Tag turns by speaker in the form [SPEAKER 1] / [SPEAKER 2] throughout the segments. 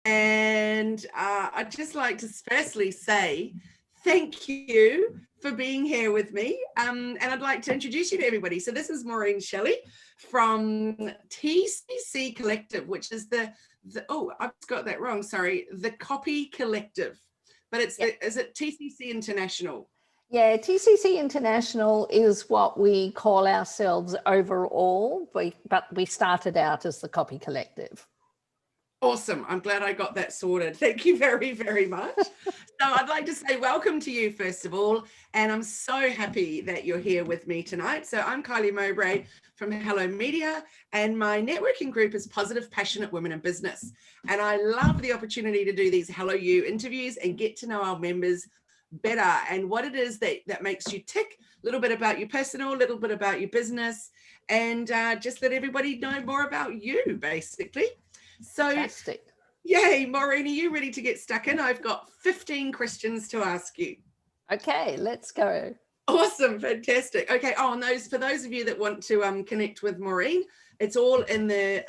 [SPEAKER 1] And I'd just like to firstly say thank you for being here with me. And I'd like to introduce you to everybody. So this is Maureen Shelley from TCC Collective, which is oh, I've got that wrong, sorry, the Copy Collective. But it's is it TCC International?
[SPEAKER 2] Yeah, TCC International is what we call ourselves overall, but we started out as the Copy Collective.
[SPEAKER 1] Awesome. I'm glad I got that sorted. Thank you very, very much. So I'd like to say welcome to you, first of all, and I'm so happy that you're here with me tonight. So I'm Kylie Mowbray from Hello Media, and my networking group is Positive Passionate Women in Business. And I love the opportunity to do these Hello You interviews and get to know our members better and what it is that makes you tick, a little bit about your personal, a little bit about your business, and just let everybody know more about you, basically. So,
[SPEAKER 2] fantastic.
[SPEAKER 1] Yay, Maureen, are you ready to get stuck in? I've got 15 questions to ask you.
[SPEAKER 2] Okay, let's go.
[SPEAKER 1] Awesome, fantastic. Okay, for those of you that want to connect with Maureen, it's all in the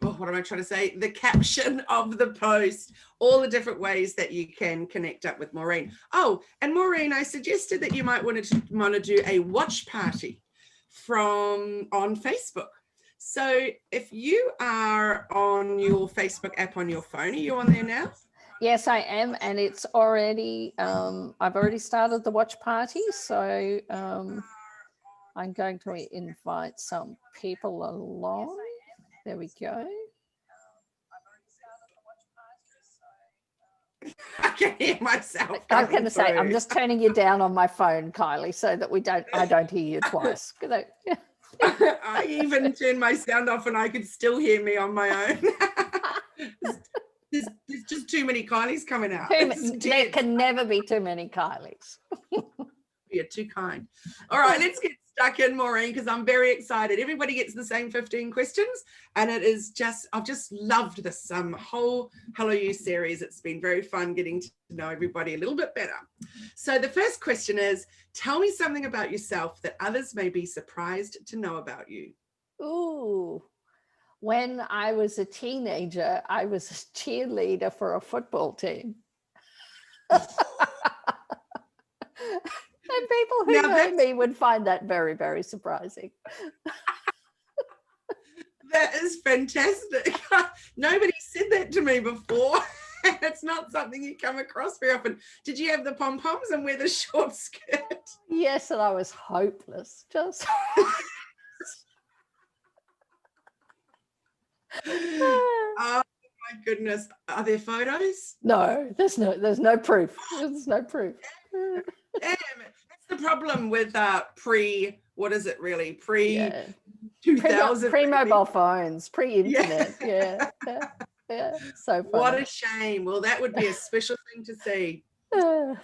[SPEAKER 1] what am I trying to say? The caption of the post, all the different ways that you can connect up with Maureen. Oh, and Maureen, I suggested that you might want to do a watch party on Facebook. So if you are on your Facebook app on your phone, are you on there now?
[SPEAKER 2] Yes, I am. And it's already, I've already started the watch party. So I'm going to invite some people along. There we go.
[SPEAKER 1] I can hear myself.
[SPEAKER 2] I'm going to say, I'm just turning you down on my phone, Kylie, so that I don't hear you twice.
[SPEAKER 1] I even turned my sound off and I could still hear me on my own. There's just too many Kylies coming out.
[SPEAKER 2] There can never be too many Kylies.
[SPEAKER 1] You're too kind. All right, let's get stuck in, Maureen, because I'm very excited. Everybody gets the same 15 questions, and I've just loved this whole Hello You series. It's been very fun getting to know everybody a little bit better. So the first question is, tell me something about yourself that others may be surprised to know about you.
[SPEAKER 2] Ooh, when I was a teenager, I was a cheerleader for a football team. And people who know me would find that very, very surprising.
[SPEAKER 1] That is fantastic. Nobody said that to me before. It's not something you come across very often. Did you have the pom-poms and wear the short skirt?
[SPEAKER 2] Yes, and I was hopeless. Just
[SPEAKER 1] oh my goodness. Are there photos?
[SPEAKER 2] No, there's no proof. There's no proof.
[SPEAKER 1] Damn, that's the problem with what is it really? 2000
[SPEAKER 2] pre-mobile phones, pre-internet. Yeah. So funny.
[SPEAKER 1] What a shame. Well, that would be a special thing to see. And,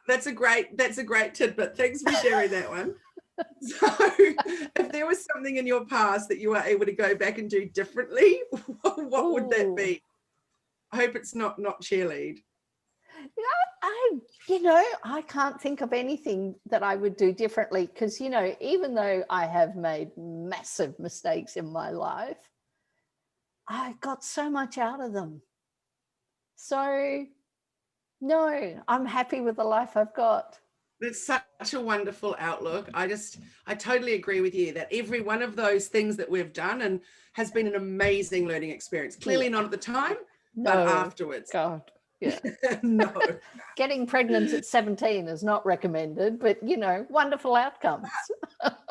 [SPEAKER 1] that's a great tidbit. Thanks for sharing that one. So if there was something in your past that you were able to go back and do differently, what would that be? I hope it's not cheerlead.
[SPEAKER 2] I can't think of anything that I would do differently because, even though I have made massive mistakes in my life, I got so much out of them. So, no, I'm happy with the life I've got.
[SPEAKER 1] It's such a wonderful outlook. I totally agree with you that every one of those things that we've done and has been an amazing learning experience. Clearly not at the time, but afterwards.
[SPEAKER 2] God. Yeah.
[SPEAKER 1] No.
[SPEAKER 2] Getting pregnant at 17 is not recommended, but wonderful outcomes.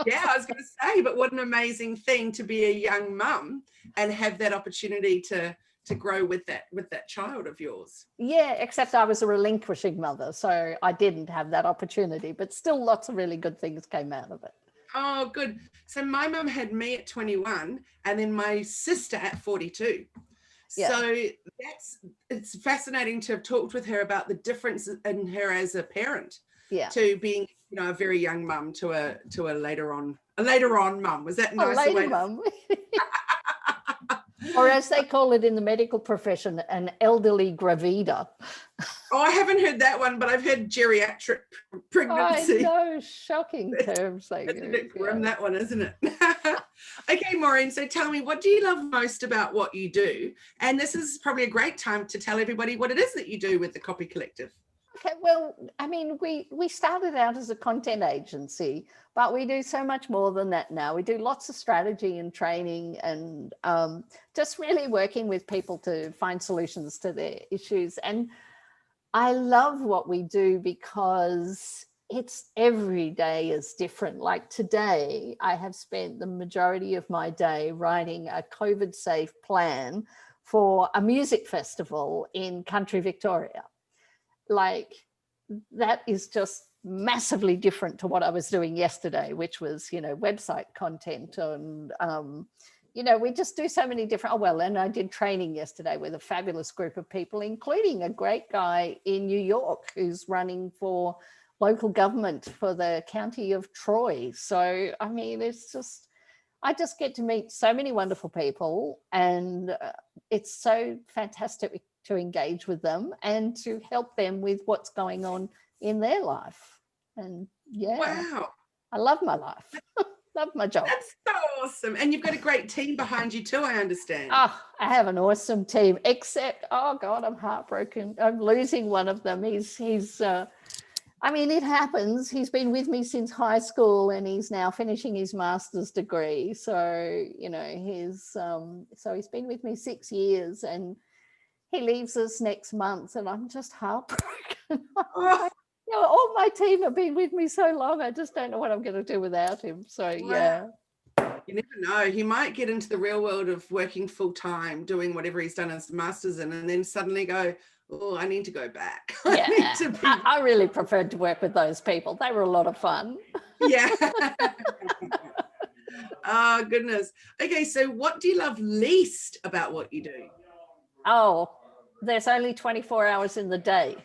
[SPEAKER 1] Yeah, I was going to say, but what an amazing thing to be a young mum and have that opportunity to grow with that child of yours.
[SPEAKER 2] Yeah, except I was a relinquishing mother, so I didn't have that opportunity, but still lots of really good things came out of it.
[SPEAKER 1] Oh, good. So my mum had me at 21 and then my sister at 42. Yeah. So it's fascinating to have talked with her about the difference in her as a parent to being, a very young mum to a later on mum. Was that nice?
[SPEAKER 2] A later mum. Or as they call it in the medical profession, an elderly gravida.
[SPEAKER 1] Oh, I haven't heard that one, but I've heard geriatric pregnancy.
[SPEAKER 2] I know, shocking terms.
[SPEAKER 1] It's a bit grim, that one, isn't it? Okay, Maureen, so tell me, what do you love most about what you do? And this is probably a great time to tell everybody what it is that you do with the Copy Collective.
[SPEAKER 2] Okay, well, I mean, we started out as a content agency, but we do so much more than that now. We do lots of strategy and training and just really working with people to find solutions to their issues. And I love what we do because it's every day is different. Like today, I have spent the majority of my day writing a COVID-safe plan for a music festival in country Victoria. Like that is just massively different to what I was doing yesterday, which was, you know, website content and, you know, we just do so many different, and I did training yesterday with a fabulous group of people, including a great guy in New York who's running for local government for the county of Troy. So, I mean, it's just, I just get to meet so many wonderful people and it's so fantastic to engage with them and to help them with what's going on in their life. And yeah,
[SPEAKER 1] Wow.
[SPEAKER 2] I love my life. Love my job.
[SPEAKER 1] That's so awesome. And you've got a great team behind you too, I understand.
[SPEAKER 2] Oh, I have an awesome team, except, oh God, I'm heartbroken. I'm losing one of them. He's I mean, it happens. He's been with me since high school and he's now finishing his master's degree. So, you know, he's been with me 6 years and he leaves us next month and I'm just heartbroken.
[SPEAKER 1] Oh,
[SPEAKER 2] You know, all my team have been with me so long. I just don't know what I'm going to do without him. So, yeah.
[SPEAKER 1] you never know. He might get into the real world of working full time, doing whatever he's done as master's in, and then suddenly go, oh, I need to go back.
[SPEAKER 2] Yeah, I really preferred to work with those people. They were a lot of fun.
[SPEAKER 1] Yeah. Oh, goodness. Okay, so what do you love least about what you do?
[SPEAKER 2] Oh, there's only 24 hours in the day.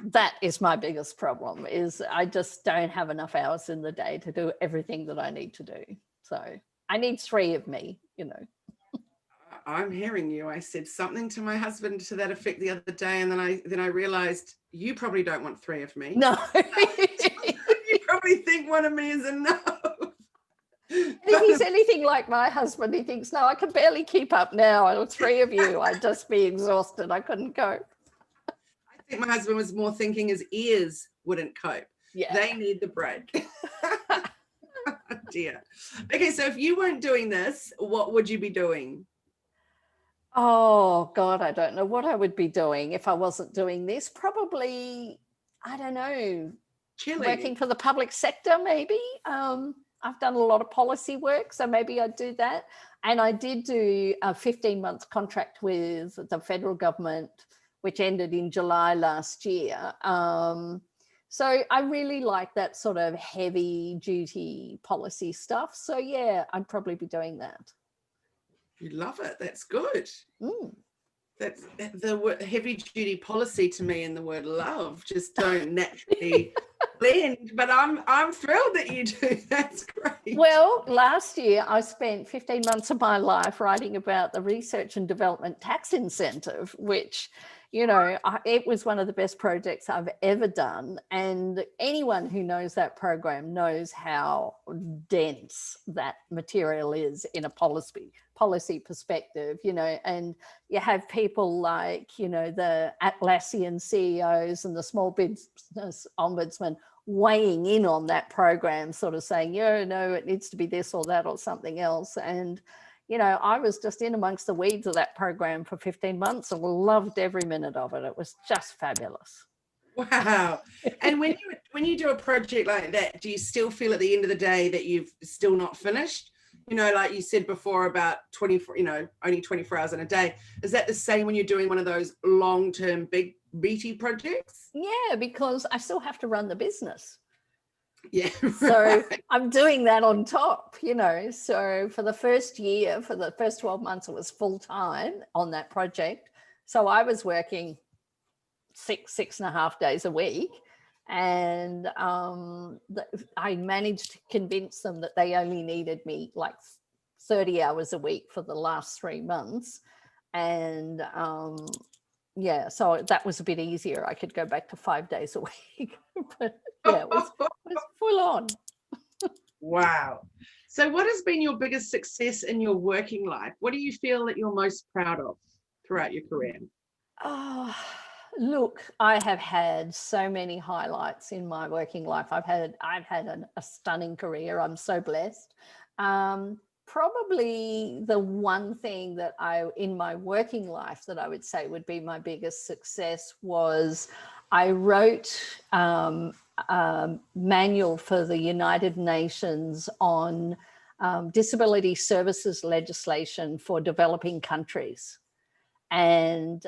[SPEAKER 2] That is my biggest problem, is I just don't have enough hours in the day to do everything that I need to do. So I need 3 of me, you know.
[SPEAKER 1] I'm hearing you. I said something to my husband to that effect the other day, and then I realized you probably don't want 3 of me.
[SPEAKER 2] No.
[SPEAKER 1] You probably think one of me is enough.
[SPEAKER 2] If he's anything like my husband, he thinks, no, I can barely keep up now. 3 of you, I'd just be exhausted. I couldn't cope.
[SPEAKER 1] I think my husband was more thinking his ears wouldn't cope.
[SPEAKER 2] Yeah.
[SPEAKER 1] They need the break. Oh, dear. Okay, so if you weren't doing this, what would you be doing?
[SPEAKER 2] Oh, God, I don't know what I would be doing if I wasn't doing this. Probably, I don't know,
[SPEAKER 1] Chilling.
[SPEAKER 2] working for the public sector, maybe. I've done a lot of policy work, so maybe I'd do that. And I did do a 15-month contract with the federal government, which ended in July last year. So I really like that sort of heavy duty policy stuff. So yeah, I'd probably be doing that.
[SPEAKER 1] You love it. That's good.
[SPEAKER 2] Mm.
[SPEAKER 1] That's the word heavy duty policy to me, and the word love just don't naturally blend. But I'm thrilled that you do. That's great.
[SPEAKER 2] Well, last year I spent 15 months of my life writing about the research and development tax incentive, which, you know, it was one of the best projects I've ever done. And anyone who knows that program knows how dense that material is in a policy perspective, you know, and you have people like, you know, the Atlassian CEOs and the small business ombudsman weighing in on that program, sort of saying, yeah, no, it needs to be this or that or something else. And you know, I was just in amongst the weeds of that program for 15 months and loved every minute of it. It was just fabulous.
[SPEAKER 1] Wow. And when you do a project like that, do you still feel at the end of the day that you've still not finished? You know, like you said before about 24, you know, only 24 hours in a day. Is that the same when you're doing one of those long-term big meaty projects?
[SPEAKER 2] Yeah, because I still have to run the business.
[SPEAKER 1] Yeah.
[SPEAKER 2] So I'm doing that on top, you know. So for the first year, for the first 12 months, it was full time on that project. So I was working 6.5 days a week. And I managed to convince them that they only needed me like 30 hours a week for the last 3 months. And yeah, so that was a bit easier. I could go back to 5 days a week. But yeah, it was full on.
[SPEAKER 1] Wow. So what has been your biggest success in your working life? What do you feel that you're most proud of throughout your career?
[SPEAKER 2] Oh, look, I have had so many highlights in my working life. I've had a stunning career. I'm so blessed. Probably the one thing that in my working life that I would say would be my biggest success was I wrote a manual for the United Nations on disability services legislation for developing countries. And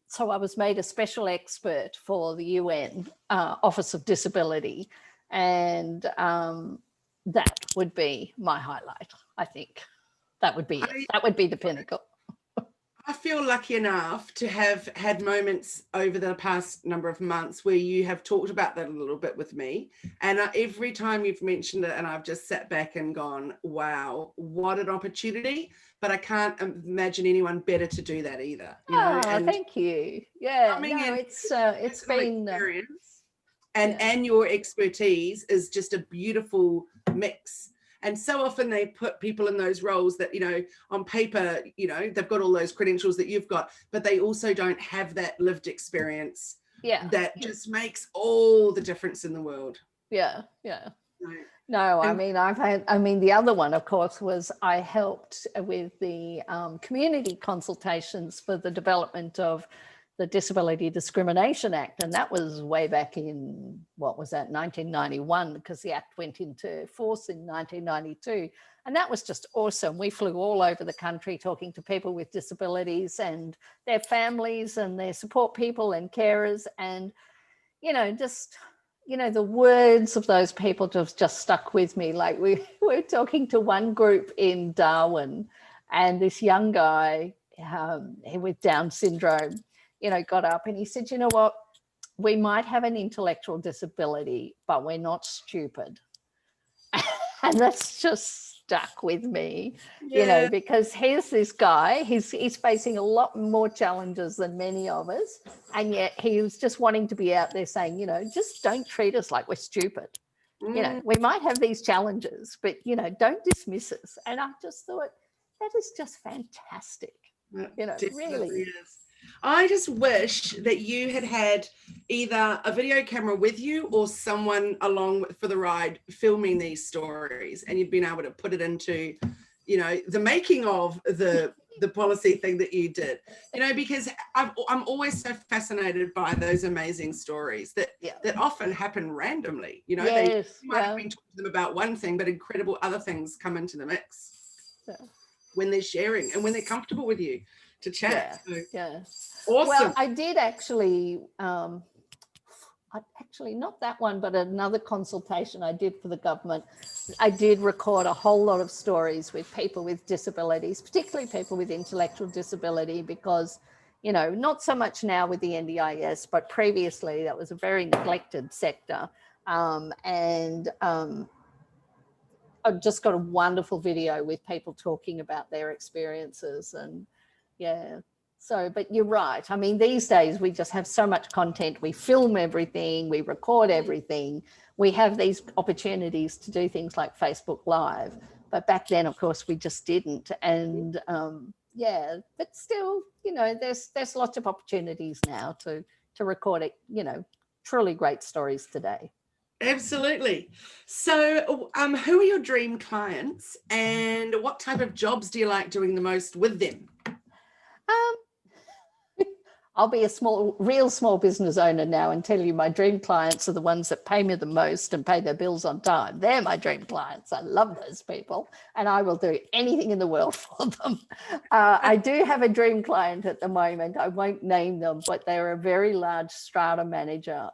[SPEAKER 2] so I was made a special expert for the UN Office of Disability. And that would be my highlight, I think. That would be it. That would be the pinnacle.
[SPEAKER 1] I feel lucky enough to have had moments over the past number of months where you have talked about that a little bit with me. And every time you've mentioned it, and I've just sat back and gone, wow, what an opportunity. But I can't imagine anyone better to do that either. You know,
[SPEAKER 2] and thank you. Yeah, no, it's been
[SPEAKER 1] experience and your expertise is just a beautiful mix. And so often they put people in those roles that, you know, on paper, you know, they've got all those credentials that you've got, but they also don't have that lived experience that just makes all the difference in the world.
[SPEAKER 2] Yeah. No, I mean, the other one, of course, was I helped with the community consultations for the development of the Disability Discrimination Act. And that was way back in, what was that, 1991, because the act went into force in 1992. And that was just awesome. We flew all over the country talking to people with disabilities and their families and their support people and carers. And, you know, just, you know, the words of those people just stuck with me. Like we were talking to one group in Darwin, and this young guy with Down syndrome, you know, got up and he said, you know what, we might have an intellectual disability, but we're not stupid. And that's just stuck with me, you know, because here's this guy, he's facing a lot more challenges than many of us. And yet he was just wanting to be out there saying, you know, just don't treat us like we're stupid. You know, we might have these challenges, but, you know, don't dismiss us. And I just thought, that is just fantastic. You know, really.
[SPEAKER 1] Is. I just wish that you had either a video camera with you or someone along for the ride filming these stories, and you'd been able to put it into, you know, the making of the policy thing that you did, you know, because I'm always so fascinated by those amazing stories that often happen randomly, you know. They might have been talking to them about one thing, but incredible other things come into the mix when they're sharing and when they're comfortable with you to chat. Awesome.
[SPEAKER 2] Well, I did actually not that one, but another consultation I did for the government. I did record a whole lot of stories with people with disabilities, particularly people with intellectual disability, because, you know, not so much now with the NDIS, but previously that was a very neglected sector. I've just got a wonderful video with people talking about their experiences. And so, but you're right. I mean, these days we just have so much content. We film everything, we record everything. We have these opportunities to do things like Facebook Live. But back then, of course, we just didn't. And but still, you know, there's lots of opportunities now to record it, you know, truly great stories today.
[SPEAKER 1] Absolutely. So who are your dream clients and what type of jobs do you like doing the most with them?
[SPEAKER 2] I'll be a real small business owner now and tell you my dream clients are the ones that pay me the most and pay their bills on time. They're my dream clients. I love those people and I will do anything in the world for them. I do have a dream client at the moment. I won't name them, but they're a very large strata manager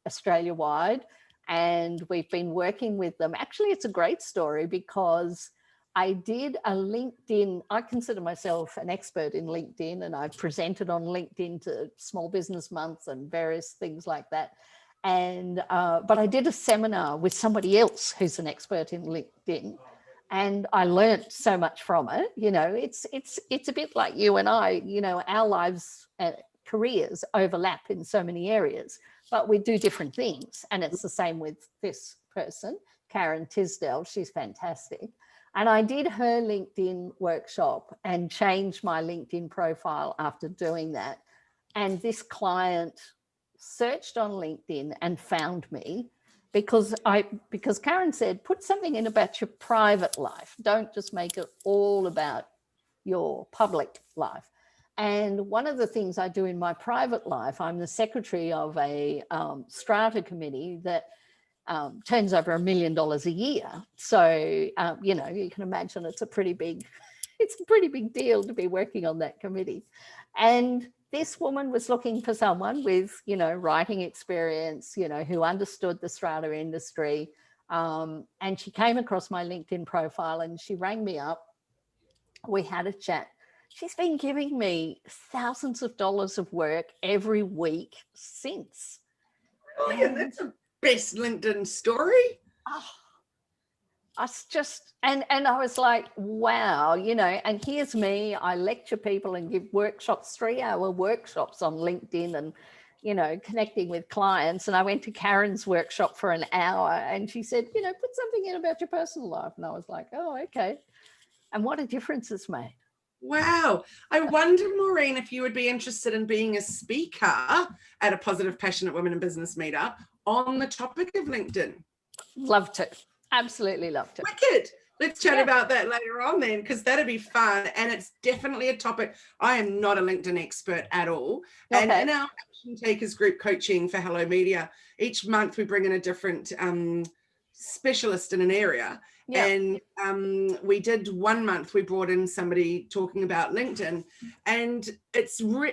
[SPEAKER 2] Australia-wide. And we've been working with them. Actually, it's a great story because I did a LinkedIn. I consider myself an expert in LinkedIn, and I've presented on LinkedIn to Small Business Month and various things like that. And but I did a seminar with somebody else who's an expert in LinkedIn, and I learned so much from it. You know, it's a bit like you and I. You know, our lives, careers overlap in so many areas, but we do different things. And it's the same with this person. Karen Tisdale. She's fantastic. And I did her LinkedIn workshop and changed my LinkedIn profile after doing that. And this client searched on LinkedIn and found me because Karen said, put something in about your private life. Don't just make it all about your public life. And one of the things I do in my private life, I'm the secretary of a strata committee that turns over $1 million a year. So, you know, you can imagine it's a pretty big deal to be working on that committee. And this woman was looking for someone with, you know, writing experience, you know, who understood the strata industry. And she came across my LinkedIn profile and she rang me up. We had a chat. She's been giving me thousands of dollars of work every week since.
[SPEAKER 1] Brilliant. That's a best LinkedIn story.
[SPEAKER 2] Oh, I just, and I was like, wow, you know, and here's me, I lecture people and give workshops, 3-hour workshops on LinkedIn and, you know, connecting with clients. And I went to Karen's workshop for an hour and she said, you know, put something in about your personal life. And I was like, oh, okay. And what a difference it's made.
[SPEAKER 1] Wow. I wonder, Maureen, if you would be interested in being a speaker at a Positive Passionate Women in Business meetup on the topic of LinkedIn.
[SPEAKER 2] Love to. Absolutely love to.
[SPEAKER 1] Wicked. Let's chat about that later on then, because that'd be fun. And it's definitely a topic. I am not a LinkedIn expert at all. Okay. And in our Action Takers group coaching for Hello Media, each month we bring in a different specialist in an area. Yep. And we did 1 month, we brought in somebody talking about LinkedIn, and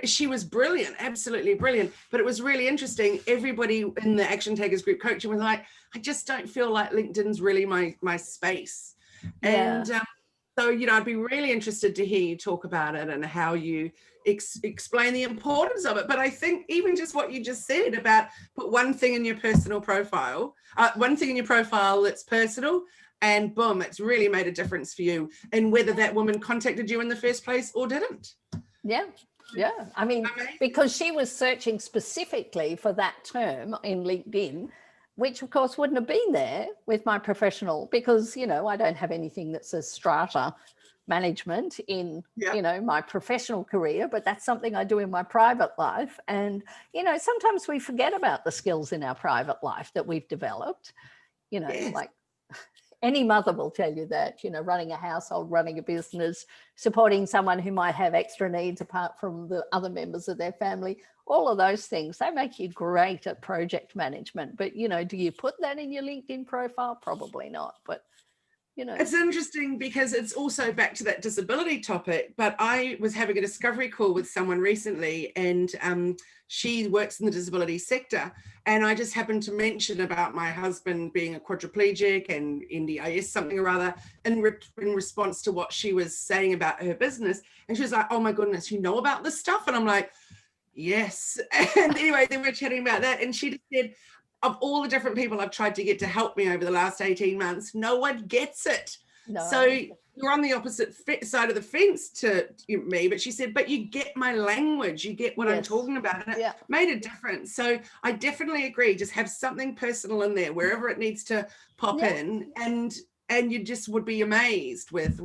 [SPEAKER 1] she was brilliant, absolutely brilliant. But it was really interesting. Everybody in the Action Takers group coaching was like, I just don't feel like LinkedIn's really my space. Yeah. And so, you know, I'd be really interested to hear you talk about it and how you explain the importance of it. But I think even just what you just said about put one thing in your personal profile, one thing in your profile that's personal, and boom, it's really made a difference for you. And whether that woman contacted you in the first place or didn't.
[SPEAKER 2] Yeah. Yeah. I mean, because she was searching specifically for that term in LinkedIn, which of course wouldn't have been there with my professional, because, you know, I don't have anything that says strata management in, you know, my professional career, but that's something I do in my private life. And, you know, sometimes we forget about the skills in our private life that we've developed, you know, like any mother will tell you that, you know, running a household, running a business, supporting someone who might have extra needs apart from the other members of their family, all of those things, they make you great at project management. But, you know, do you put that in your LinkedIn profile? Probably not. But, you know. It's
[SPEAKER 1] interesting because it's also back to that disability topic. But I was having a discovery call with someone recently, and she works in the disability sector. And I just happened to mention about my husband being a quadriplegic and NDIS something or other in response to what she was saying about her business. And she was like, oh my goodness, you know about this stuff? And I'm like, yes. And anyway, then we're chatting about that. And she just said, of all the different people I've tried to get to help me over the last 18 months, no one gets it. No. So you're on the opposite side of the fence to me, but she said, but you get my language, you get what I'm talking about. And it made a difference. So I definitely agree. Just have something personal in there, wherever it needs to pop in. And you just would be amazed with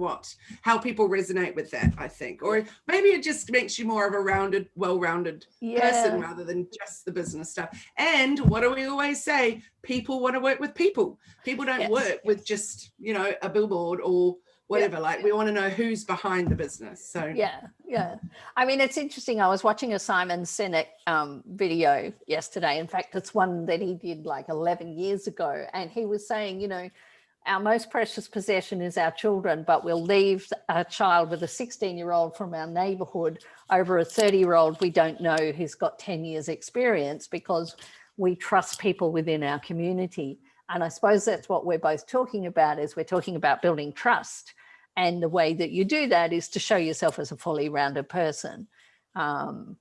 [SPEAKER 1] how people resonate with that, I think. Or maybe it just makes you more of a well-rounded person rather than just the business stuff. And what do we always say? People want to work with people. People don't work with just, you know, a billboard or whatever. Like we want to know who's behind the business. So
[SPEAKER 2] yeah. I mean, it's interesting. I was watching a Simon Sinek video yesterday. In fact, it's one that he did like 11 years ago. And he was saying, you know, our most precious possession is our children, but we'll leave a child with a 16-year-old from our neighbourhood over a 30-year-old we don't know who's got 10 years experience, because we trust people within our community. And I suppose that's what we're both talking about, is we're talking about building trust. And the way that you do that is to show yourself as a fully rounded person.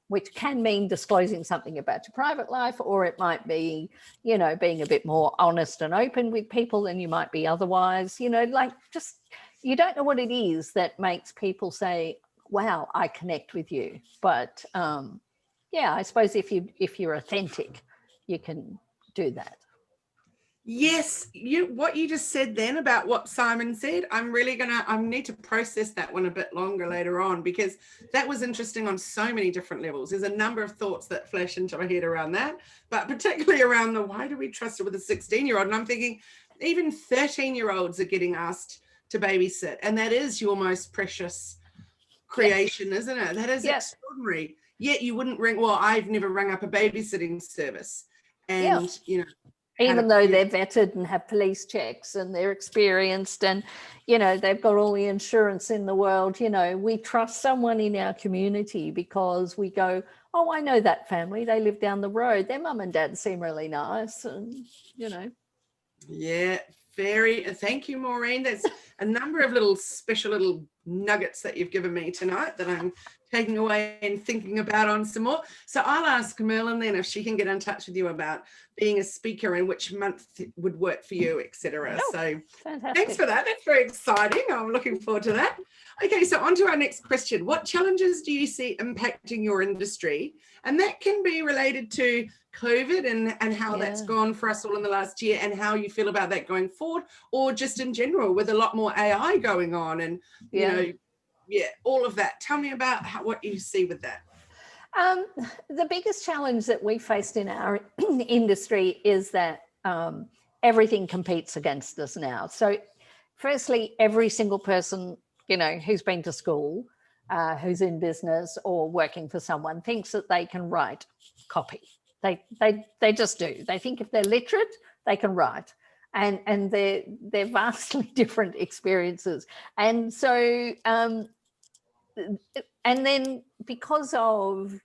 [SPEAKER 2] Which can mean disclosing something about your private life, or it might be, you know, being a bit more honest and open with people than you might be otherwise, you know, like just, you don't know what it is that makes people say, wow, I connect with you. But I suppose if you're authentic, you can do that.
[SPEAKER 1] Yes, what you just said then about what Simon said, I need to process that one a bit longer later on, because that was interesting on so many different levels. There's a number of thoughts that flash into my head around that, but particularly around the why do we trust it with a 16-year-old? And I'm thinking even 13-year-olds are getting asked to babysit, and that is your most precious creation, isn't it? That is extraordinary. Yet you wouldn't ring, well, I've never rung up a babysitting service. And,
[SPEAKER 2] even though they're vetted and have police checks and they're experienced and, they've got all the insurance in the world, we trust someone in our community because we go, oh, I know that family. They live down the road. Their mum and dad seem really nice. And,
[SPEAKER 1] Yeah, thank you, Maureen. That's a number of little special little nuggets that you've given me tonight that I'm taking away and thinking about on some more. So I'll ask Merlin then if she can get in touch with you about being a speaker and which month would work for you, etc. So
[SPEAKER 2] fantastic.
[SPEAKER 1] Thanks for that. That's very exciting. I'm looking forward to that. Okay, so on to our next question. What challenges do you see impacting your industry? And that can be related to COVID and how that's gone for us all in the last year and how you feel about that going forward, or just in general with a lot more AI going on and, all of that. Tell me about what you see with that.
[SPEAKER 2] The biggest challenge that we faced in our industry is that everything competes against us now. So firstly, every single person, who's been to school, who's in business or working for someone thinks that they can write copy. They just do. They think if they're literate, they can write. And they're vastly different experiences. And so and then because of,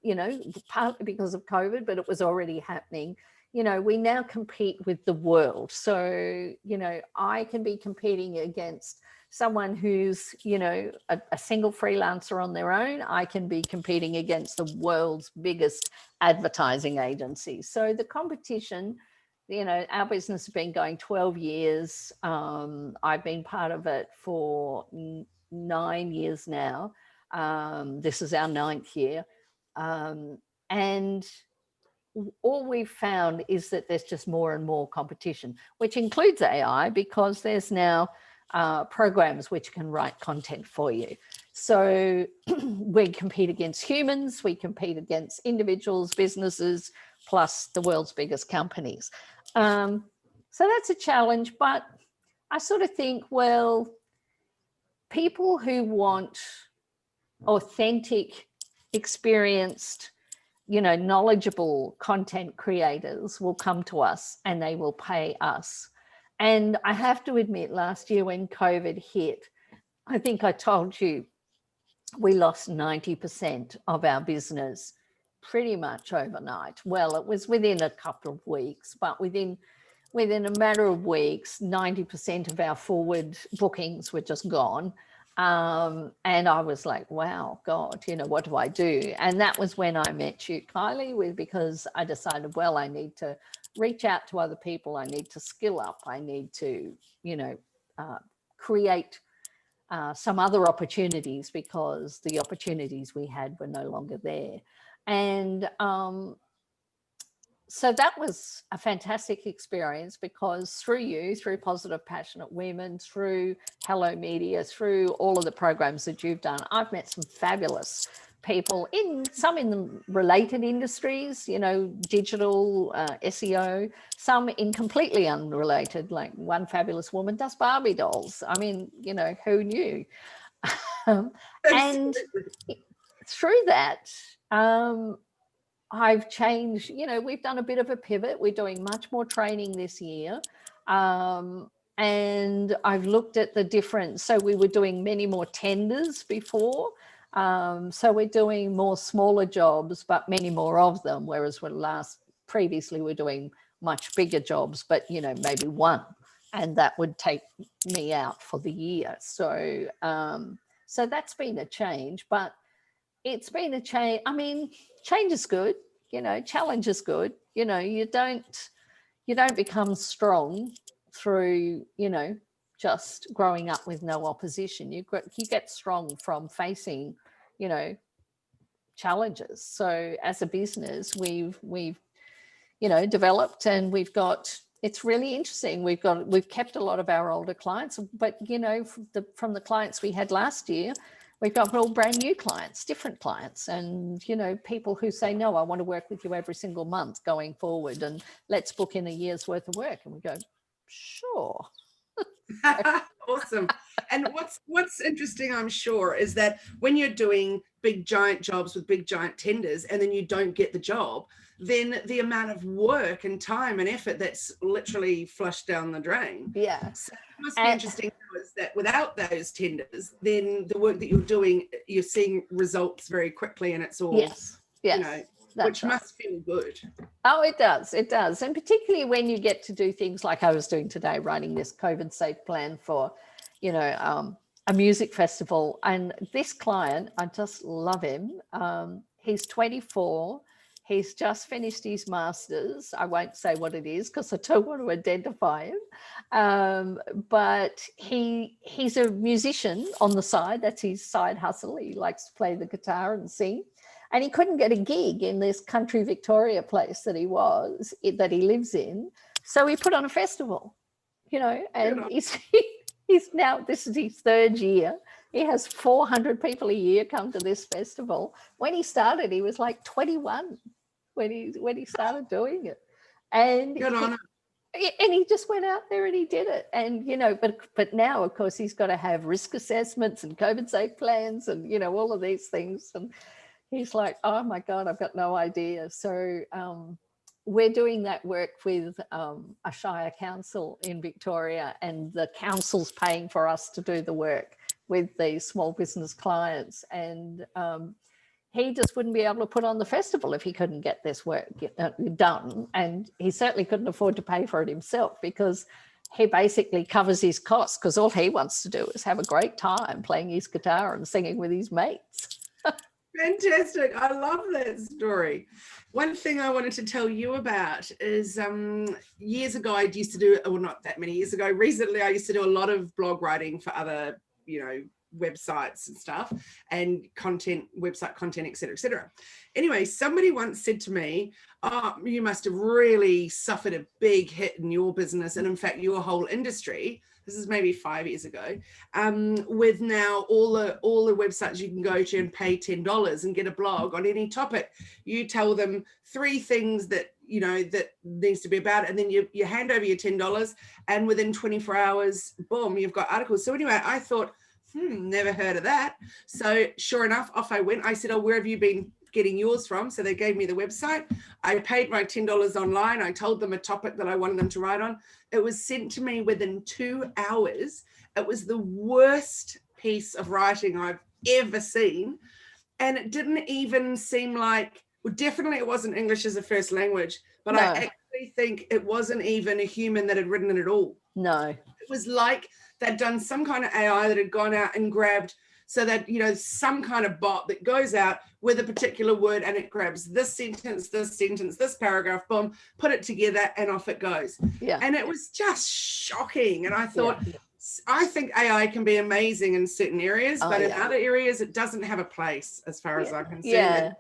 [SPEAKER 2] partly because of COVID, but it was already happening, we now compete with the world. So, I can be competing against someone who's, a single freelancer on their own. I can be competing against the world's biggest advertising agency. So the competition, our business has been going 12 years. I've been part of it for 9 years now. This is our 9th year. And all we've found is that there's just more and more competition, which includes AI, because there's now programs which can write content for you. So we compete against humans, we compete against individuals, businesses, plus the world's biggest companies. So that's a challenge, but I sort of think, well, people who want authentic, experienced, knowledgeable content creators will come to us and they will pay us. And I have to admit, last year when COVID hit, I think I told you we lost 90% of our business pretty much overnight. Well, it was within a couple of weeks, but within a matter of weeks, 90% of our forward bookings were just gone. And I was like, wow, God, what do I do? And that was when I met you, Kylie, because I decided, well, I need to reach out to other people. I need to skill up. I need to, create some other opportunities, because the opportunities we had were no longer there. And so that was a fantastic experience, because through Positive Passionate Women, through Hello Media, through all of the programs that you've done, I've met some fabulous people some in the related industries, digital, SEO, some in completely unrelated, like one fabulous woman does Barbie dolls. I mean, who knew? And through that, I've changed, we've done a bit of a pivot. We're doing much more training this year. And I've looked at the different, so we were doing many more tenders before. So we're doing more smaller jobs, but many more of them, whereas previously we're doing much bigger jobs, but, maybe one, and that would take me out for the year. So, so that's been a change, but it's been a change. I mean, change is good, challenge is good. You don't become strong through, just growing up with no opposition. You get strong from facing, challenges. So as a business, we've developed, and we've got It's really interesting. We've kept a lot of our older clients, but you know, from the clients we had last year, we've got all brand new clients, different clients, and you know, people who say, no, I want to work with you every single month going forward, and let's book in a year's worth of work. And we go, sure.
[SPEAKER 1] Awesome. And what's interesting, I'm sure, is that when you're doing big giant jobs with big giant tenders and then you don't get the job, then the amount of work and time and effort that's literally flushed down the drain.
[SPEAKER 2] Yeah.
[SPEAKER 1] So it must be interesting is that without those tenders, then the work that you're doing, you're seeing results very quickly, and it's all, you know, which must feel good.
[SPEAKER 2] Oh, it does. It does. And particularly when you get to do things like I was doing today, writing this COVID safe plan for, you know, a music festival. And this client, I just love him. He's 24. He's just finished his master's. I won't say what it is because I don't want to identify him. But he's a musician on the side. That's his side hustle. He likes to play the guitar and sing. And he couldn't get a gig in this country Victoria place that he lives in. So he put on a festival, you know, and he's now, this is his third year. He has 400 people a year come to this festival. When he started, he was like 21 when he started doing it. And he just went out there and he did it. And, you know, but now, of course, he's got to have risk assessments and COVID safe plans and, you know, all of these things. And he's like, oh my God, I've got no idea. So we're doing that work with a shire council in Victoria, and the council's paying for us to do the work with these small business clients. And he just wouldn't be able to put on the festival if he couldn't get this work done. And he certainly couldn't afford to pay for it himself, because he basically covers his costs, because all he wants to do is have a great time playing his guitar and singing with his mates.
[SPEAKER 1] Fantastic. I love that story. One thing I wanted to tell you about is years ago, I used to do, well, not that many years ago, recently, I used to do a lot of blog writing for other, you know, websites and stuff, and website content, et cetera, et cetera. Anyway, somebody once said to me, oh, you must have really suffered a big hit in your business, and in fact, your whole industry. This is maybe 5 years ago, with now all the websites you can go to and pay $10 and get a blog on any topic. You tell them 3 things that, you know, that needs to be about, and then you hand over your $10, and within 24 hours, boom, you've got articles. So anyway, I thought, never heard of that. So sure enough, off I went. I said, oh, where have you been getting yours from? So they gave me the website. I paid my $10 online. I told them a topic that I wanted them to write on. It was sent to me within 2 hours. It was the worst piece of writing I've ever seen. And it didn't even seem like, well, definitely it wasn't English as a first language, but no. I actually think it wasn't even a human that had written it at all.
[SPEAKER 2] No.
[SPEAKER 1] It was like they'd done some kind of AI that had gone out and grabbed, so that, you know, some kind of bot that goes out with a particular word and it grabs this sentence, this paragraph, boom, put it together and off it goes.
[SPEAKER 2] Yeah.
[SPEAKER 1] And it was just shocking. And I thought, I think AI can be amazing in certain areas, but in other areas, it doesn't have a place as far as I'm concerned.
[SPEAKER 2] Yeah.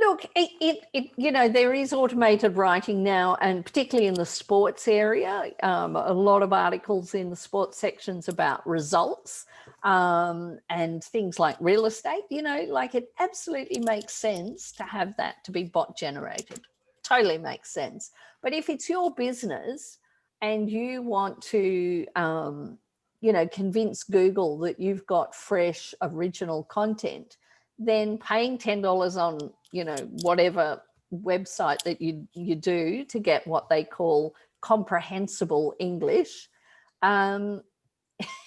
[SPEAKER 2] Look, it you know, there is automated writing now, and particularly in the sports area, a lot of articles in the sports sections about results and things like real estate, you know, like it absolutely makes sense to have that to be bot generated. Totally makes sense. But if it's your business and you want to, you know, convince Google that you've got fresh, original content, then paying $10 on, you know, whatever website that you do to get what they call comprehensible English,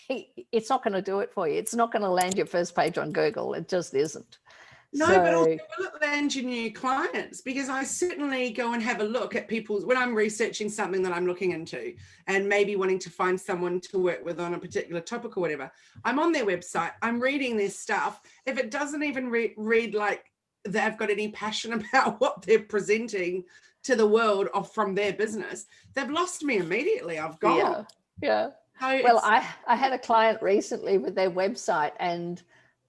[SPEAKER 2] it's not going to do it for you. It's not going to land your first page on Google. It just isn't.
[SPEAKER 1] No, but also will it land your new clients? Because I certainly go and have a look at people's, when I'm researching something that I'm looking into and maybe wanting to find someone to work with on a particular topic or whatever, I'm on their website, I'm reading their stuff. If it doesn't even read like they've got any passion about what they're presenting to the world or from their business, they've lost me immediately. I've gone.
[SPEAKER 2] Yeah.
[SPEAKER 1] So
[SPEAKER 2] well, I had a client recently with their website, and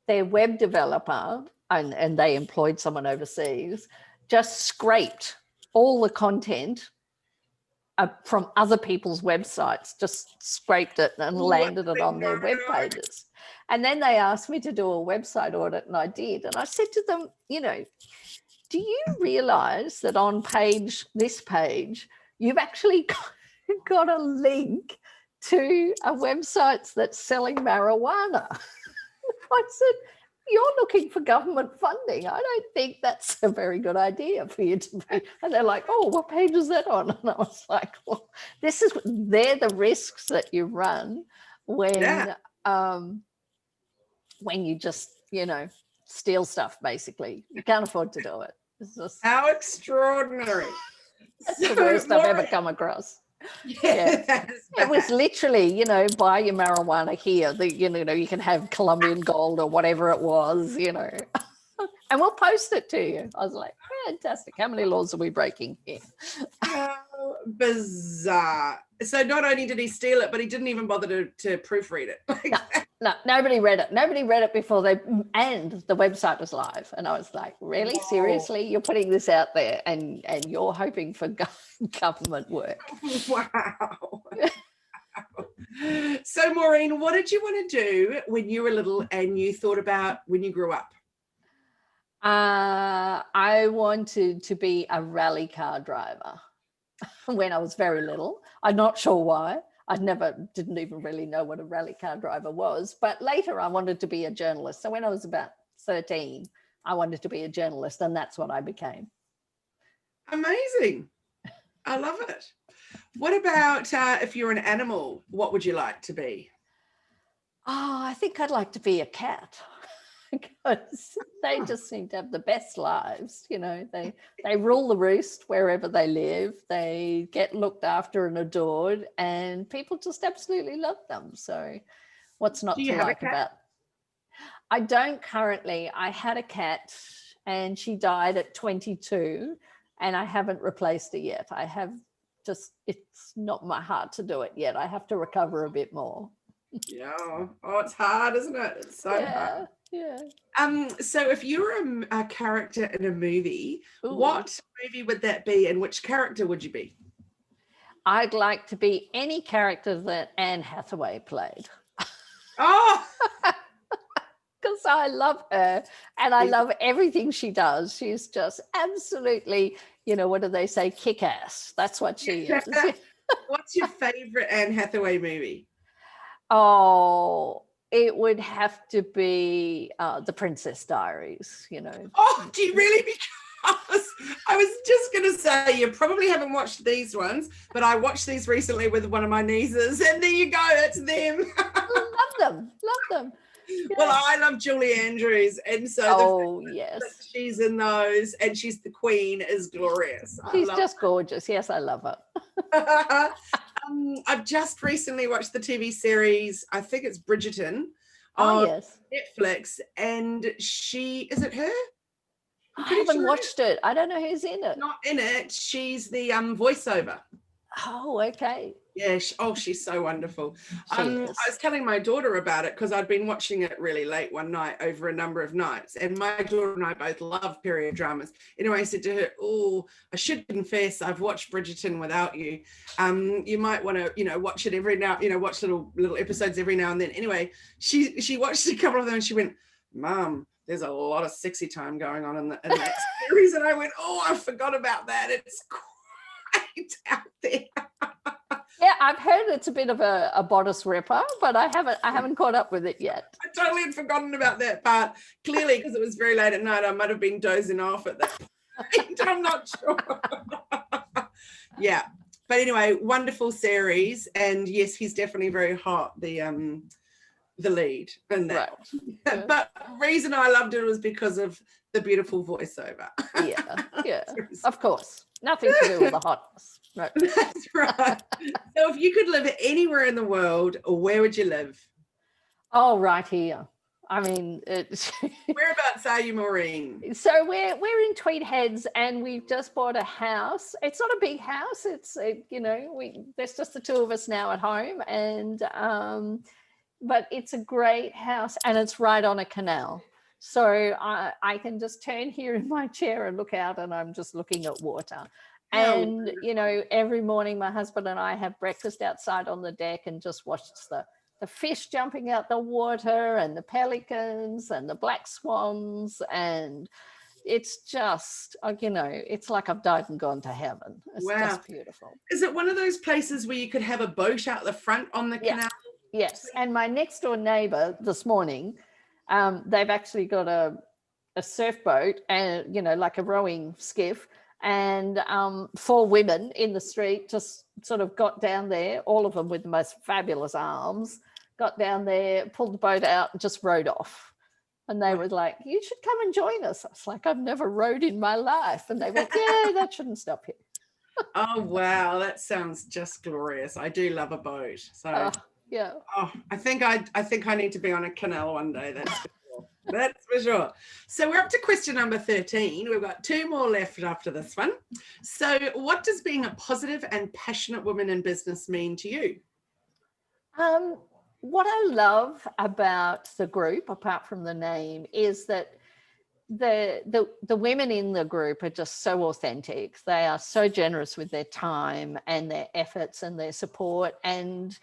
[SPEAKER 2] their web developer, and they employed someone overseas, just scraped all the content from other people's websites, just scraped it and landed it on their web
[SPEAKER 1] no.
[SPEAKER 2] pages. And then they asked me to do a website audit, and I did. And I said to them, do you realize that on this page, you've actually got a link to a website that's selling marijuana? I said, you're looking for government funding. I don't think that's a very good idea for you to be. And they're like, oh, what page is that on? And I was like, well, they're the risks that you run when you just, steal stuff, basically. You can't afford to do it. It's just,
[SPEAKER 1] how extraordinary.
[SPEAKER 2] That's the worst I've ever come across. Yeah. It was literally, buy your marijuana here. You can have Colombian gold or whatever it was, and we'll post it to you. I was like, fantastic. How many laws are we breaking here?
[SPEAKER 1] How bizarre. So not only did he steal it, but he didn't even bother to proofread it.
[SPEAKER 2] No, nobody read it. Nobody read it before and the website was live. And I was like, really? Whoa. Seriously? You're putting this out there and you're hoping for government work.
[SPEAKER 1] Wow. So Maureen, what did you want to do when you were little and you thought about when you grew up?
[SPEAKER 2] I wanted to be a rally car driver when I was very little. I'm not sure why. I didn't even really know what a rally car driver was. But later I wanted to be a journalist. So when I was about 13, I wanted to be a journalist, and that's what I became.
[SPEAKER 1] Amazing. I love it. What about if you're an animal, what would you like to be?
[SPEAKER 2] Oh, I think I'd like to be a cat. Because they just seem to have the best lives, they rule the roost wherever they live. They get looked after and adored, and people just absolutely love them. So what's not to like about? I don't currently. I had a cat and she died at 22, and I haven't replaced her yet. It's not my heart to do it yet. I have to recover a bit more.
[SPEAKER 1] Yeah. Oh, it's hard, isn't it? It's so hard.
[SPEAKER 2] Yeah.
[SPEAKER 1] So if you were a character in a movie,
[SPEAKER 2] Ooh.
[SPEAKER 1] What movie would that be, and which character would you be?
[SPEAKER 2] I'd like to be any character that Anne Hathaway played.
[SPEAKER 1] Oh!
[SPEAKER 2] Because I love her and I love everything she does. She's just absolutely, what do they say? Kick-ass. That's what she is.
[SPEAKER 1] What's your favorite Anne Hathaway movie?
[SPEAKER 2] Oh, it would have to be The Princess Diaries,
[SPEAKER 1] Oh, do you really? Because I was just going to say, you probably haven't watched these ones, but I watched these recently with one of my nieces, and there you go, it's them.
[SPEAKER 2] Love them. Yeah.
[SPEAKER 1] Well, I love Julie Andrews, and so
[SPEAKER 2] yes,
[SPEAKER 1] she's in those, and she's the queen, is glorious.
[SPEAKER 2] She's just gorgeous. Yes, I love her.
[SPEAKER 1] I've just recently watched the TV series, I think it's Bridgerton,
[SPEAKER 2] on yes,
[SPEAKER 1] Netflix, and is it her?
[SPEAKER 2] I haven't watched it. I don't know who's in it.
[SPEAKER 1] Not in it. She's the voiceover.
[SPEAKER 2] Oh, okay.
[SPEAKER 1] Yeah. She's so wonderful. I was telling my daughter about it because I'd been watching it really late one night over a number of nights, and my daughter and I both love period dramas. Anyway, I said to her, "Oh, I should confess, I've watched Bridgerton without you. You might want to, watch it every now, watch little episodes every now and then." Anyway, she watched a couple of them and she went, "Mom, there's a lot of sexy time going on in that series." And I went, "Oh, I forgot about that. It's quite out there."
[SPEAKER 2] Yeah, I've heard it's a bit of a bodice ripper, but I haven't caught up with it yet.
[SPEAKER 1] I totally had forgotten about that part. Clearly, because it was very late at night, I might have been dozing off at that point. I'm not sure. Yeah. But anyway, wonderful series. And yes, he's definitely very hot, the lead in that. Right. But the reason I loved it was because of the beautiful voiceover.
[SPEAKER 2] Yeah. Of course. Nothing to do with the hotness. No.
[SPEAKER 1] That's right. So if you could live anywhere in the world, where would you live?
[SPEAKER 2] Oh, right here. I mean,
[SPEAKER 1] whereabouts are you, Maureen?
[SPEAKER 2] So we're in Tweed Heads, and we've just bought a house. It's not a big house. It's there's just the two of us now at home, and but it's a great house, and it's right on a canal. So I can just turn here in my chair and look out, and I'm just looking at water.
[SPEAKER 1] How
[SPEAKER 2] And, you know, every morning my husband and I have breakfast outside on the deck and just watch the fish jumping out the water and the pelicans and the black swans. And it's just, you know, it's like I've died and gone to heaven. It's
[SPEAKER 1] wow.
[SPEAKER 2] just beautiful.
[SPEAKER 1] Is it one of those places where you could have a boat out the front on the
[SPEAKER 2] Yeah.
[SPEAKER 1] canal?
[SPEAKER 2] Yes. And my next door neighbor this morning, they've actually got a surfboat and, you know, like a rowing skiff, and 4 women in the street just sort of got down there, all of them with the most fabulous arms, got down there, pulled the boat out and just rowed off. And they were like, you should come and join us. I was like, I've never rowed in my life. And they went, yeah, that shouldn't stop here.
[SPEAKER 1] Oh, wow. That sounds just glorious. I do love a boat. So,
[SPEAKER 2] yeah.
[SPEAKER 1] I think I need to be on a canal one day. That's for sure. That's for sure. So we're up to question number 13. We've got 2 more left after this one. So what does being a positive and passionate woman in business mean to you?
[SPEAKER 2] What I love about the group, apart from the name, is that the women in the group are just so authentic. They are so generous with their time and their efforts and their support. And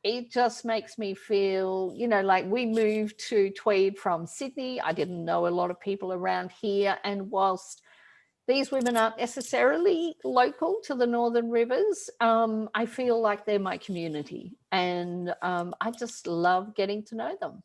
[SPEAKER 2] it just makes me feel, you know, like we moved to Tweed from Sydney. I didn't know a lot of people around here. And whilst these women aren't necessarily local to the Northern Rivers, I feel like they're my community. And I just love getting to know them.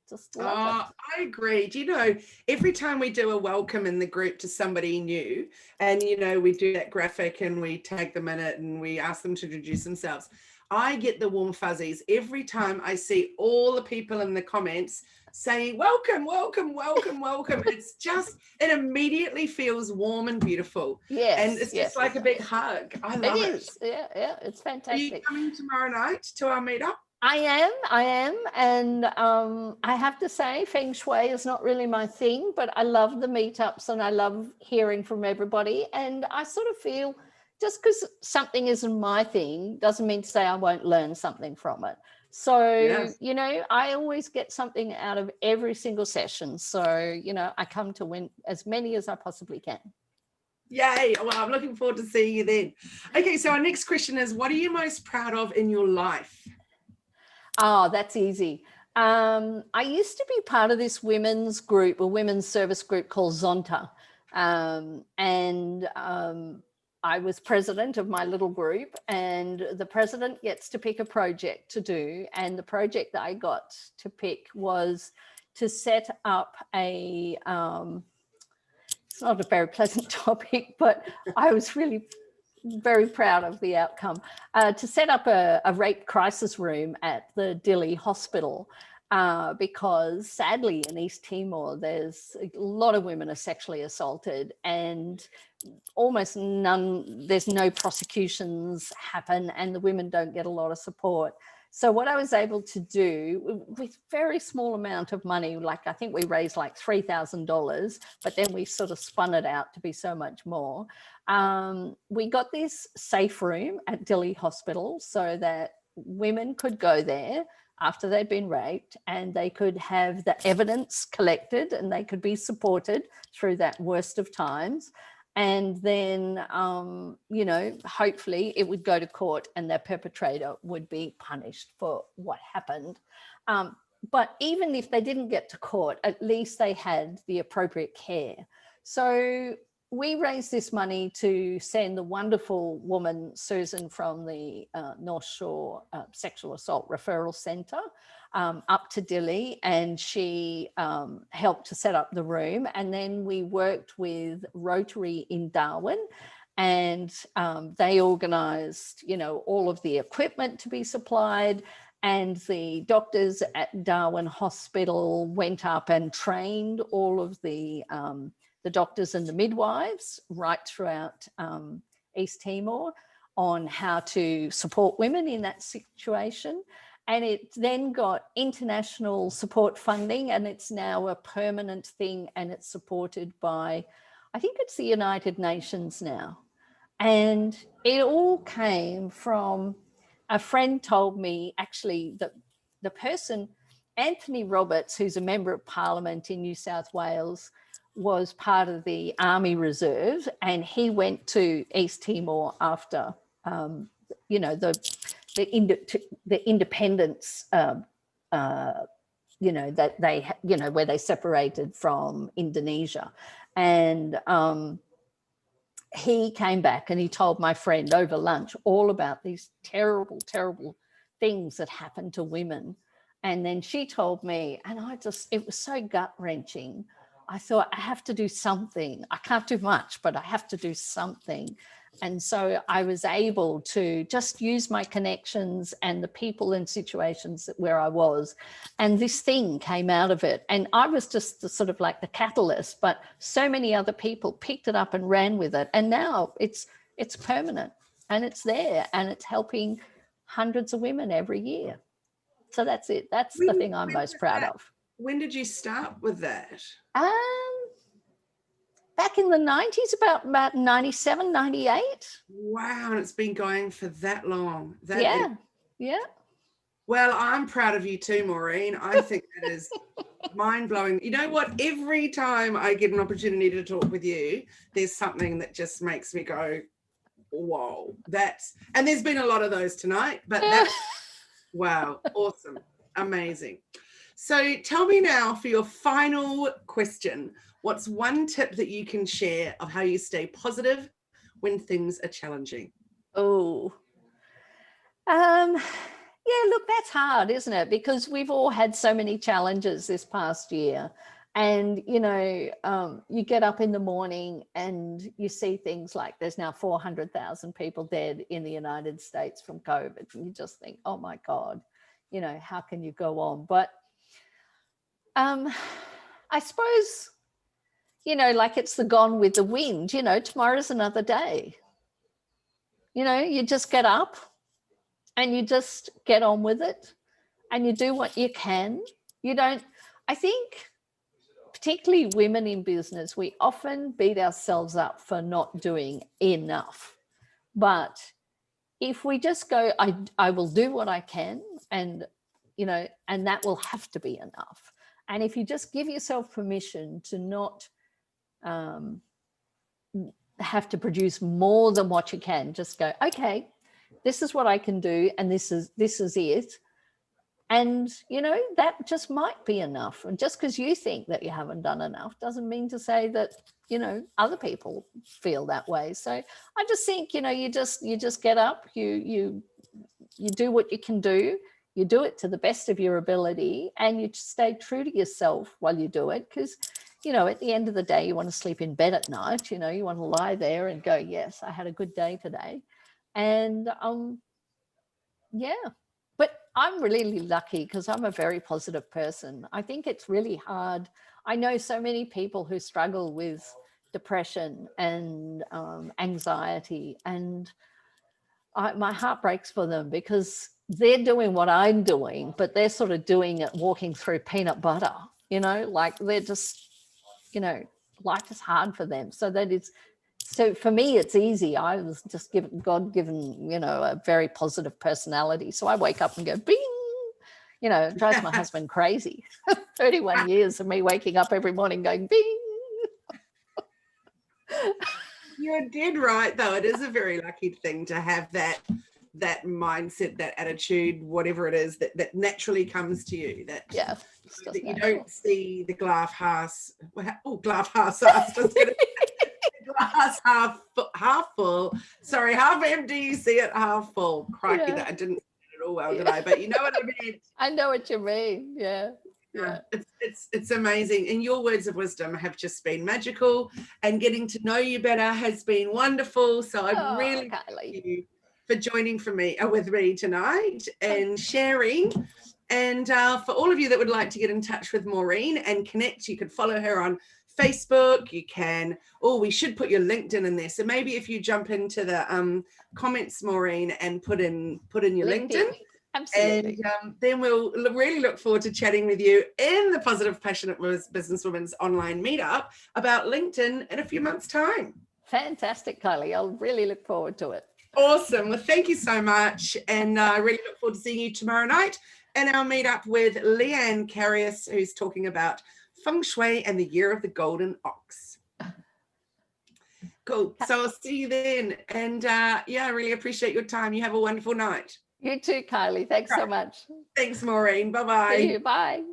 [SPEAKER 2] Just love it.
[SPEAKER 1] I agree. Do you know, every time we do a welcome in the group to somebody new, and, you know, we do that graphic and we tag them in it and we ask them to introduce themselves, I get the warm fuzzies every time I see all the people in the comments saying, welcome, welcome, welcome, welcome. It's just, it immediately feels warm and beautiful.
[SPEAKER 2] Yes.
[SPEAKER 1] And it's just like a big hug. I love it.
[SPEAKER 2] It is. Yeah, it's fantastic.
[SPEAKER 1] Are you coming tomorrow night to our meetup?
[SPEAKER 2] I am. And I have to say, Feng Shui is not really my thing, but I love the meetups and I love hearing from everybody. And I sort of feel just because something isn't my thing doesn't mean to say I won't learn something from it. So,
[SPEAKER 1] Yes.
[SPEAKER 2] you know, I always get something out of every single session. So, you know, I come to win as many as I possibly can.
[SPEAKER 1] Yay. Well, I'm looking forward to seeing you then. Okay, so our next question is, what are you most proud of in your life?
[SPEAKER 2] Oh, that's easy. I used to be part of this women's group, a women's service group called Zonta. I was president of my little group, and the president gets to pick a project to do. And the project that I got to pick was to set up a, it's not a very pleasant topic, but I was really very proud of the outcome, to set up a rape crisis room at the Dili hospital, because sadly in East Timor, there's a lot of women are sexually assaulted and almost none, there's no prosecutions happen and the women don't get a lot of support. So what I was able to do with very small amount of money, like I think we raised like $3,000, but then we sort of spun it out to be so much more. We got this safe room at Dili Hospital so that women could go there after they'd been raped and they could have the evidence collected and they could be supported through that worst of times. And then, you know, hopefully it would go to court and their perpetrator would be punished for what happened. But even if they didn't get to court, at least they had the appropriate care. So we raised this money to send the wonderful woman, Susan, from the North Shore Sexual Assault Referral Centre up to Dili, and she helped to set up the room. And then we worked with Rotary in Darwin, and they organised, you know, all of the equipment to be supplied. And the doctors at Darwin Hospital went up and trained all of the doctors and the midwives right throughout East Timor on how to support women in that situation. And it then got international support funding, and it's now a permanent thing, and it's supported by, I think it's the United Nations now. And it all came from, a friend told me actually that the person, Anthony Roberts, who's a member of Parliament in New South Wales, was part of the Army Reserve, and he went to East Timor after, you know, the independence, you know, that they, you know, where they separated from Indonesia. And he came back and he told my friend over lunch all about these terrible, terrible things that happened to women. And then she told me, and it was so gut-wrenching. I thought, I have to do something. I can't do much, but I have to do something. And so I was able to just use my connections and the people and situations where I was. And this thing came out of it. And I was just sort of like the catalyst, but so many other people picked it up and ran with it. And now it's permanent and it's there and it's helping hundreds of women every year. So that's it. That's the thing I'm most proud of.
[SPEAKER 1] When did you start with that?
[SPEAKER 2] Back in the 90s, about 97, 98.
[SPEAKER 1] Wow, and it's been going for that long.
[SPEAKER 2] Yeah.
[SPEAKER 1] Well, I'm proud of you too, Maureen. I think that is mind-blowing. You know what? Every time I get an opportunity to talk with you, there's something that just makes me go, whoa, and there's been a lot of those tonight, but that's, wow, awesome, amazing. So tell me now, for your final question, what's one tip that you can share of how you stay positive when things are challenging?
[SPEAKER 2] Oh, yeah, look, that's hard, isn't it? Because we've all had so many challenges this past year. And, you know, you get up in the morning and you see things like there's now 400,000 people dead in the United States from COVID. And you just think, oh my God, you know, how can you go on? But I suppose, you know, like it's the gone with the wind, you know, tomorrow's another day. You know, you just get up and you just get on with it and you do what you can. You don't, I think, particularly women in business, we often beat ourselves up for not doing enough. But if we just go, I will do what I can, and, you know, and that will have to be enough. And if you just give yourself permission to not have to produce more than what you can, just go, okay, this is what I can do, and this is it. And, you know, that just might be enough. And just because you think that you haven't done enough doesn't mean to say that, you know, other people feel that way. So I just think, you know, you just get up, you do what you can do, you do it to the best of your ability, and you stay true to yourself while you do it. Because, you know, at the end of the day, you want to sleep in bed at night, you know, you want to lie there and go, yes, I had a good day today. And yeah. But I'm really lucky because I'm a very positive person. I think it's really hard. I know so many people who struggle with depression and anxiety, and my heart breaks for them because they're doing what I'm doing, but they're sort of doing it walking through peanut butter, you know, like they're just, you know, life is hard for them. So for me, it's easy. I was just God-given, you know, a very positive personality. So I wake up and go, bing, you know, it drives my husband crazy. 31 years of me waking up every morning going, bing.
[SPEAKER 1] You're dead right, though. It is a very lucky thing to have that mindset, that attitude, whatever it is that naturally comes to you. That you don't see the glass half full. Sorry, half empty. You see it half full. Crikey, that I didn't say it all well, did I? But you know what I mean.
[SPEAKER 2] I know what you mean. Yeah.
[SPEAKER 1] It's amazing, and your words of wisdom have just been magical, and getting to know you better has been wonderful. So I really thank you for joining with me tonight and sharing. And for all of you that would like to get in touch with Maureen and connect, you could follow her on Facebook. You can, we should put your LinkedIn in there. So maybe if you jump into the comments, Maureen, and put in your LinkedIn.
[SPEAKER 2] Absolutely.
[SPEAKER 1] And then we'll really look forward to chatting with you in the Positive Passionate Businesswomen's online meetup about LinkedIn in a few months' time.
[SPEAKER 2] Fantastic, Kylie. I'll really look forward to it.
[SPEAKER 1] Awesome. Well, thank you so much. And I really look forward to seeing you tomorrow night and our meetup with Leanne Carius, who's talking about feng shui and the year of the golden ox. Cool. So I'll see you then. And yeah, I really appreciate your time. You have a wonderful night.
[SPEAKER 2] You too, Kylie. Thanks so much.
[SPEAKER 1] Thanks, Maureen. Bye-bye.
[SPEAKER 2] See you. Bye.